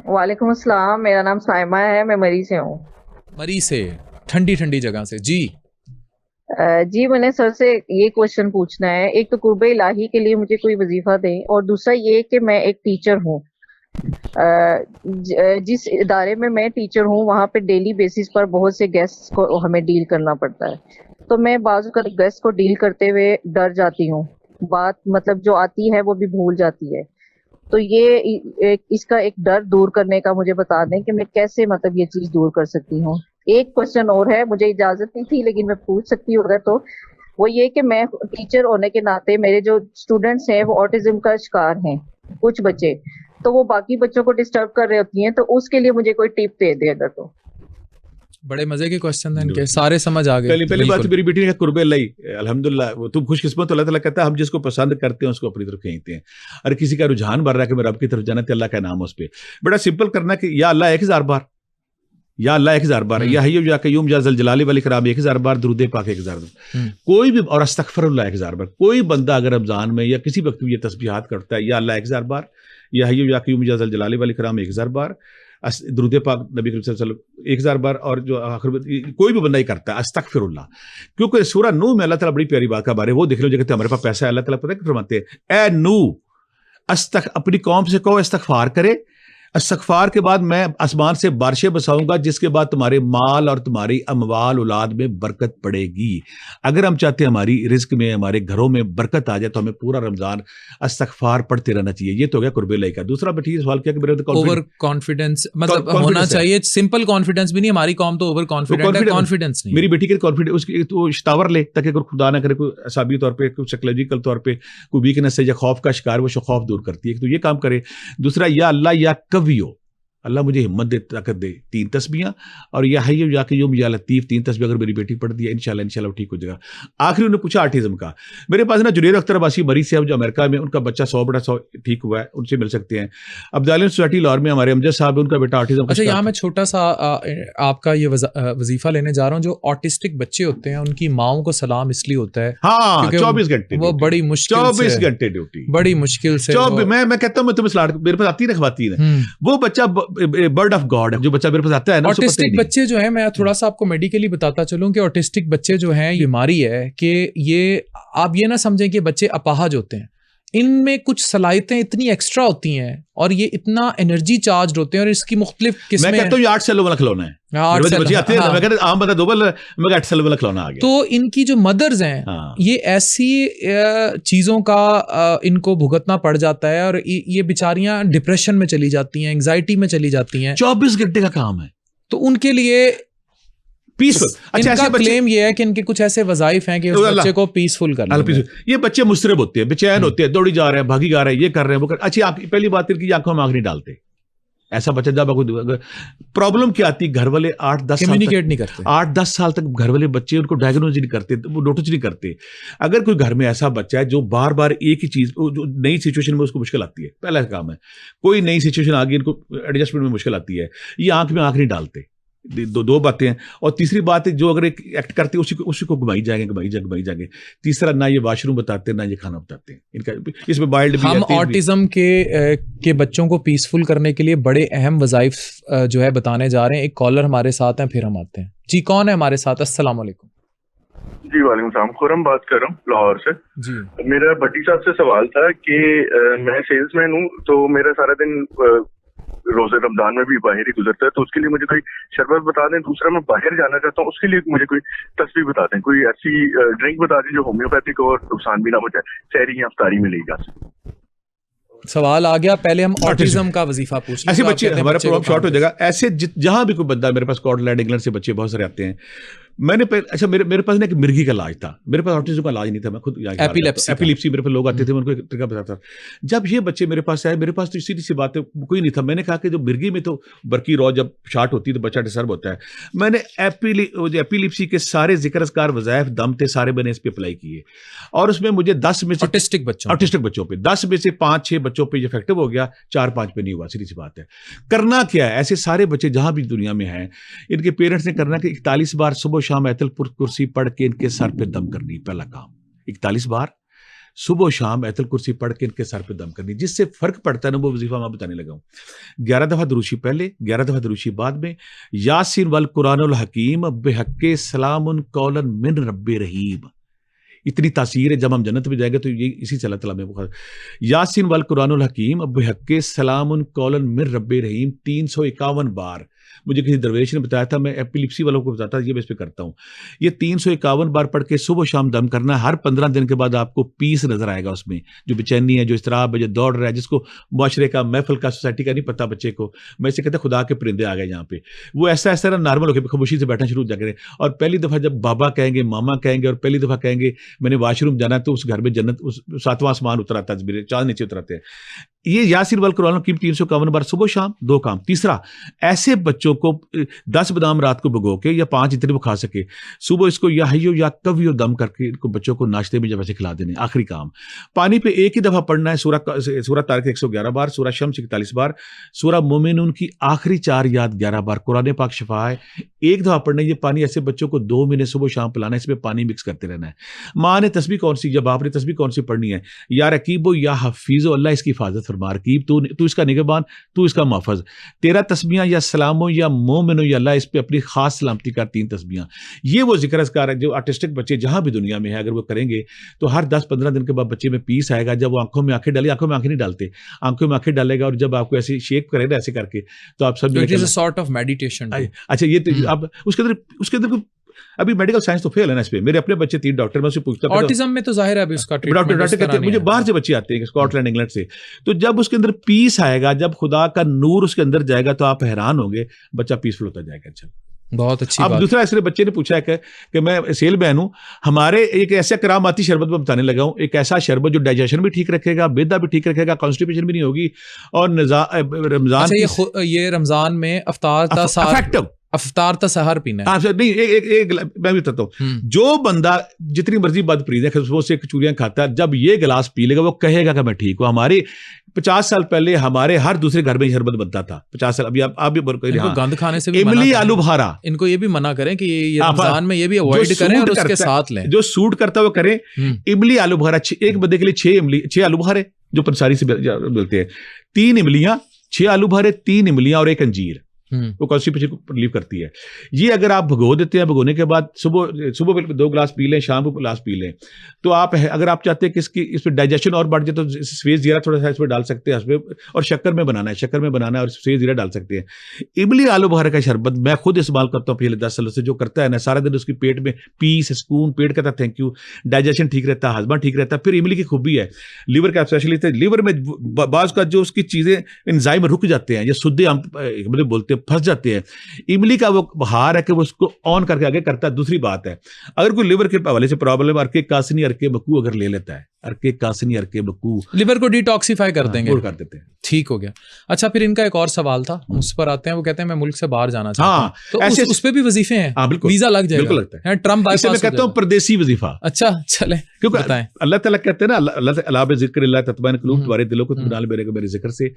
वालेकुम अस्सलाम, मेरा नाम साइमा है, मैं मरी से हूँ। मरी से, ठंडी ठंडी जगह से जी। जी मैंने सर से ये क्वेश्चन पूछना है। एक तो कुर्बे इलाही के लिए मुझे कोई वजीफा दें, और दूसरा ये कि मैं एक टीचर हूँ। जिस इदारे में मैं टीचर हूँ वहाँ पे डेली बेसिस पर बहुत से गेस्ट को हमें डील करना पड़ता है। तो मैं बाजू का गेस्ट को डील करते हुए डर जाती हूँ, बात मतलब जो आती है वो भी भूल जाती है। तो ये इसका एक डर दूर करने का मुझे बता दें कि मैं कैसे मतलब ये चीज दूर कर सकती हूँ। एक क्वेश्चन और है, मुझे इजाजत नहीं थी लेकिन मैं पूछ सकती हूँ अगर, तो वो ये कि मैं टीचर होने के नाते मेरे जो स्टूडेंट्स हैं वो ऑटिज्म का शिकार हैं, कुछ बच्चे, तो वो बाकी बच्चों को डिस्टर्ब कर रही होती हैं, तो उसके लिए मुझे कोई टिप दे दे अगर। तो बड़े मजे के क्वेश्चन हैं इनके, सारे समझ आ गए। पहली बात मेरी बेटी ने कहा कुर्बे लाई, अल्हम्दुलिल्लाह वो तुम खुशकिस्मत हो, अल्लाह ताला कहता है हम जिसको पसंद करते हैं उसको अपनी तरफ खींचते हैं। अरे किसी का रुझान बढ़ रहा है कि मैं रब की तरफ जाना, तो अल्लाह का नाम उस पर बड़ा सिंपल करना कि या अल्लाह 1000 बार, या अल्लाह 1000 बार, या हय्यु या कय्यूम या ज़ल जलाली वल इकराम 1000 बार, दुरूद पाक 1000 बार, कोई भी, और अस्तगफिरुल्लाह 1000 बार। कोई बंदा अगर रमजान में या किसी वक्त ये तस्बीहात करता है, या अल्लाह 1000 बार, या हय्यु या कय्यूम या ज़ल जलाली वल इकराम 1000 बार, दुरूद पाक नबी करीम सल्लल्लाहु अलैहि वसल्लम 1000 बार, और जो आखिर कोई भी बंदा ही करता है अस्तगफिरुल्लाह। क्योंकि सूरह नूह में अल्लाह ताला बड़ी प्यारी बात का बारे वो देख लो, जो कहते हैं हमारे पास पैसा है, अल्लाह ताला पता है फरमाते हैं, ए नूह अपनी कौम से कहो इस्तगफार करे, इस्तगफार के बाद मैं आसमान से बारिशें बरसाऊंगा जिसके बाद तुम्हारे माल और तुम्हारी अमवाल औलाद में बरकत पड़ेगी। अगर हम चाहते हैं हमारी रिस्क में, हमारे घरों में बरकत आ जाए, तो हमें पूरा रमजान इस्तगफार पढ़ते रहना चाहिए। ये तो हो गया कुर्बे इलाही का। दूसरा बेटी सवाल किया कि मेरे ओवर कॉन्फिडेंस मतलब होना चाहिए, सिंपल कॉन्फिडेंस भी नहीं, हमारी कौम तो ओवर कॉन्फिडेंट है, कॉन्फिडेंस नहीं। मेरी बेटी के कॉन्फिडेंस उसकी तो टावर ले, ताकि अगर खुदा ना करे कोई असाबी तौर पे, कोई साइकोलॉजिकल तौर पे कोई वीकनेस है या खौफ का शिकार, वो खौफ दूर करती है, तो ये काम करे। दूसरा, या अल्लाह या कवियो, अल्लाह मुझे हिम्मत दे, ताकत दे, 3 तस्बीहां, और या हय्यु या कय्यूम या लतीफ 3 तस्बीह अगर मेरी बेटी पढ़ दी है, इंशाल्लाह ठीक हो जाएगा। आखिरी उन्होंने पूछा ऑटिज्म का। मेरे पास ना जुनैर अख्तर अब्बासी मरी से, जो अमेरिका में, उनका बच्चा 100/100 ठीक हुआ है, उनसे मिल सकते हैं। अब्दालियन सोसाइटी लाहौर में हमारे अमजद साहब, उनका बेटा ऑटिज्म। अच्छा, यहाँ मैं छोटा सा आपका ये वजीफा लेने जा रहा हूँ। जो ऑटिस्टिक बच्चे होते हैं उनकी माओं को सलाम इसलिए होता है, हाँ, 24 घंटे वो बड़ी मुश्किल 24 घंटे ड्यूटी, बड़ी मुश्किल से मैं कहता हूँ, मैं तुम्हें सलाह, मेरे पास आती है खवातीन है, वो बच्चा बर्ड ऑफ गॉड है, जो बच्चा मेरे पास आता है ना। ऑटिस्टिक बच्चे जो है, मैं थोड़ा सा आपको मेडिकली बताता चलूं कि ऑटिस्टिक बच्चे जो हैं, बीमारी है कि ये, आप ये ना समझें कि बच्चे अपाहज होते हैं, इनमें कुछ सलाहियतें इतनी एक्स्ट्रा होती हैं और ये इतना एनर्जी चार्ज होते हैं, और इसकी मुख्तलिफ किस्में। मैं कहता हूँ 8 सालों वाला खिलौना है, 8 साल आते हैं, मैं कहता हूं आम बंदा 2 बार, मैं 8 साल वाला खिलौना आ गया। तो इनकी जो मदर्स हैं, ये ऐसी चीजों का इनको भुगतना पड़ जाता है, और ये बेचारियां डिप्रेशन में चली जाती हैं, एंजाइटी में चली जाती हैं। 24 घंटे का काम है, तो उनके लिए पीसफुल। अच्छा, इनका क्लेम ये है कि इनके कुछ ऐसे वज़ाइफ हैं कि उस बच्चे को पीसफुल करना है। ये बच्चे मुस्तरब होते हैं, बेचैन होते हैं, दौड़ी जा रहे हैं, भागी जा रहे हैं, ये कर रहे हैं, वो कर। अच्छी पहली बात है कि आंखों में आंख नहीं डालते। ऐसा बच्चा जब प्रॉब्लम क्या आती है, घर वाले 8-10 कम्युनिकेट नहीं करते, 8-10 साल तक घर वाले बच्चे उनको डायग्नोज नहीं करते, वो नोटिस नहीं करते। अगर कोई घर में ऐसा बच्चा है जो बार बार एक ही चीज, जो नई सिचुएशन में उसको मुश्किल आती है, पहला काम है, कोई नई सिचुएशन आ गई, इनको एडजस्टमेंट में मुश्किल आती है, ये आंख में आंख नहीं डालते। दो बातें हैं। और तीसरी बात है, जो अगर एक एक्ट करते हैं उसी को घुमाई जाएंगे। तीसरा, ना ये वॉशरूम बताते हैं, ना ये खाना बताते हैं। इनका इसमें बाइल्ड भी। हम ऑटिज्म के बच्चों को पीसफुल करने के लिए बड़े अहम वज़ाइफ जो है बताने जा रहे हैं। एक कॉलर हमारे साथ हैं, फिर हम आते हैं। जी, कौन है हमारे साथ? अस्सलाम वालेकुम। जी वालेकुम सलाम, खुरम बात कर रहा हूँ लाहौर से। जी, मेरा भट्टी साहब से सवाल था कि मैं सेल्समैन हूँ, तो मेरा सारा दिन रोजे रमजान में भी बाहर ही गुजरता है, तो उसके लिए मुझे कोई शरबत बता दें। दूसरा, मैं बाहर जाना चाहता हूँ, उसके लिए मुझे कोई तस्वीर बता दें, कोई ऐसी ड्रिंक बता दें जो होम्योपैथिक और नुकसान भी ना हो जाए, सहरी या अफ्तारी में ली जा सके। सवाल आ गया। पहले हम ऑटिज्म का वजीफा पूछें। ऐसे बच्चे, हमारा प्रोग्राम शॉर्ट हो जाएगा। ऐसे जहां भी कोई बंदा, मेरे पास स्कॉटलैंड, इंग्लैंड से बच्चे बहुत सारे आते हैं। मैंने अच्छा, मेरे पास ना एक मिर्गी का इलाज था, मेरे पास ऑटिज्म का इलाज नहीं था, मैं खुद एपिलेप्सी मेरे पास लोग आते थे, मैं उनको एक तरीका बताता था। जब ये बच्चे मेरे पास आए, मेरे पास तो सीधी सी बात है, कोई नहीं था। मैंने कहा कि जो मिर्गी में तो बरकी रॉ जब शार्ट होती है तो बच्चा डिस्टर्ब होता है। मैंने एपिलेप्सी के सारे जिक्रकार वज़ाइफ दम थे, सारे मैंने इस पे अप्लाई किए, और उसमें मुझे 10 में से ऑटिस्टिक बच्चों पे 10 में से 5-6 बच्चों पे इफेक्टिव हो गया, 4-5 पे नहीं हुआ। सीधी सी बात है। करना क्या है, ऐसे सारे बच्चे जहां भी दुनिया में हैं, इनके पेरेंट्स ने करना कि 41 बार सुबह शाम आयतुल कुर्सी पढ़ के इनके सर पे दम करनी। पहला काम 41 बार صبح و شام آیت الکرسی پڑھ کے ان کے سر پہ دم کرنی. جس سے فرق پڑتا ہے نا وہ وظیفہ میں بتانے لگا ہوں. 11 دفعہ دروشی پہلے، 11 دفعہ دروشی بعد میں. یاسین والقرآن الحکیم بحق سلام قولا من رب رحیم. اتنی تاثیر ہے. جب ہم جنت میں جائیں گے تو یہ اسی سے اللہ تعالیٰ میں یاسین والقرآن الحکیم بحق سلام قولا من رب رحیم 351 بار. مجھے کسی درویش نے بتایا تھا، میں ایپیلیپسی والوں کو بتاتا یہ میں اس پہ کرتا ہوں. یہ 351 بار پڑھ کے صبح و شام دم کرنا ہے. ہر 15 دن کے بعد آپ کو پیس نظر آئے گا اس میں. جو بے چینی ہے، جو اضطراب ہے، جو دوڑ رہا ہے، جس کو معاشرے کا، محفل کا، سوسائٹی کا نہیں پتہ بچے کو، میں اسے کہتا خدا کے پرندے آ گئے یہاں پہ. وہ ایسا نا نارمل ہو کے خاموشی سے بیٹھنا شروع ہو جائے. اور پہلی دفعہ جب بابا کہیں گے، ماما کہیں گے، اور پہلی دفعہ کہیں گے میں نے واش روم جانا ہے، تو اس گھر میں جنت، اس 7واں آسمان اتر آتا ہے، میرے چاند نیچے اتراتے ہیں. یہ یاسین والقرآن الحکیم 351 بار صبح و شام 2 کام. تیسرا، ایسے بچوں کو 10 بادام رات کو بھگو کے یا 5 جتنے وہ کھا سکے، صبح اس کو یا حیو یا قویو دم کر کے ان کو بچوں کو ناشتے میں جب ایسے کھلا دینے. آخری کام، پانی پہ ایک ہی دفعہ پڑھنا ہے. سورہ طارق 111 بار، سورہ شمس 41 بار، سورہ مومنون کی آخری 4 یاد 11 بار. قرآن پاک شفا ہے، ایک دفعہ پڑھنا ہے. یہ پانی ایسے بچوں کو 2 مہینے صبح و شام پلانا ہے. اس میں پانی مکس کرتے رہنا ہے. ماں نے تسبیح کون سی، جب آپ نے تسبیح کون سی پڑھنی ہے، یا رقیبو یا حفیظو، اللہ اس کی حفاظت فرما. رقیب تو اس کا نگہبان، تو اس کا محفظ. 13 تسبیحاں یا سلامو یا مومنو یا اللہ اس پہ اپنی خاص سلامتی کا 3 تسبیحاں. یہ وہ ذکر اذکار ہے جو آرٹسٹک بچے جہاں بھی دنیا میں ہیں اگر وہ کریں گے تو ہر 10-15 دن کے بعد بچے میں پیس آئے گا. جب وہ آنکھوں میں آنکھیں ڈالے، آنکھوں میں آنکھیں نہیں ڈالتے، آنکھوں میں آنکھیں ڈالے گا، اور جب آپ کو ایسی شیک کرے نا ایسے کر کے تو آپ سب سارٹ آف میڈیٹیشن. اچھا یہ اب اس کے اندر ابھی میڈیکل سائنس تو فیل ہے نا اس پہ. میرے اپنے بچے 3 ڈاکٹر، میں اس سے پوچھتا ہوں آٹزم میں تو ظاہر ہے ابھی اس کا ڈاکٹر کہتے ہیں مجھے باہر سے بچے آتے ہیں اسکاٹ لینڈ انگلینڈ سے. تو جب اس کے اندر پیس آئے گا، جب خدا کا نور اس کے اندر جائے گا تو آپ حیران ہوں گے، بچہ پیسفل ہوتا جائے گا. اچھا بہت اچھی. اب دوسرا ایسے بچے نے پوچھا ہے کہ میں سیل مین ہوں، ہمارے ایک ایسا کراماتی شربت میں بتانے لگا ہوں، ایک ایسا شربت جو ڈائجیشن بھی ٹھیک رکھے گا، معدہ بھی ٹھیک رکھے گا، کانسٹیپیشن بھی نہیں ہوگی. اور رمضان یہ رمضان میں افطار تا سحر پینا ہے. نہیں، میں بھی بتاتا ہوں، جو بندہ جتنی مرضی بد پرید ہے وہ سے چوریاں کھاتا ہے، جب یہ گلاس پی لے گا وہ کہے گا کہ میں ٹھیک ہوں. ہماری 50 سال پہلے ہمارے ہر دوسرے گھر میں شربت بنتا تھا. 50 سال ابھی آپ بھی گند کھانے سے املی آلو بخارا، ان کو یہ بھی منع کریں کہ یہ رمضان میں یہ بھی اوائڈ کریں اور اس کے ساتھ لیں. جو سوٹ کرتا ہے وہ کریں. املی آلو بخارا ایک بندے کے لیے 6 آلو بخارے جو پنساری سے ملتے ہیں، 3 املیاں، 6 آلو بخارے، 3 املیاں اور 1 انجیر، وہ کانسٹیپیشن کو ریلیو کرتی ہے. یہ اگر آپ بھگو دیتے ہیں، بھگونے کے بعد صبح 2 گلاس پی لیں، شام کو گلاس پی لیں، تو آپ اگر آپ چاہتے ہیں کہ اس پہ ڈائجیشن اور بڑھ جائے تو سفید زیرہ تھوڑا سا اس پہ ڈال سکتے ہیں، اس پہ اور شکر میں بنانا ہے اور سفید زیرہ ڈال سکتے ہیں. املی آلو بخارا کا شربت میں خود استعمال کرتا ہوں پچھلے 10 سالوں سے. جو کرتا ہے نا سارا دن اس کی پیٹ میں پیس، سکون، پیٹ کہتا ہے تھینک یو، ڈائجیشن ٹھیک رہتا ہے، ہضمہ ٹھیک رہتا ہے. پھر املی کی خوبی ہے، لیور کا اسپیشلی لیور میں بعض کا جو اس کی چیزیں انزائم رک جاتے ہیں یا سدے ہم مطلب بولتے ہیں پھنس جاتے ہیں، املی کا وہ بہار ہے کہ وہ اس کو آن کر کے آگے کرتا ہے. دوسری بات ہے اگر کوئی لیور کے حوالے سے پرابلم، ارکے کاسنی، ارکے بکو اگر لے لیتا ہے، ارکے کاسنی، ارکے بکو، لیور کو ڈیٹاکسیفائی کر دیں گے، کر دیتے ہیں. ٹھیک ہو گیا. اچھا پھر ان کا ایک اور سوال تھا، اس پر آتے ہیں. وہ کہتے ہیں میں ملک سے باہر جانا چاہتا ہوں، تو اس پہ بھی وظیفے ہیں؟ ویزا لگ جائے گا، لگتا ہے. ٹرمپ بائی پاس میں کہتا ہوں پردیسی وظیفہ. اچھا چلیں، کیونکہ اللہ تعالیٰ کہتے ہیں نا اللہ ذکر اللہ تطمئن القلوب، تمہارے دلوں کو اطمینان ملے گا میرے ذکر سے.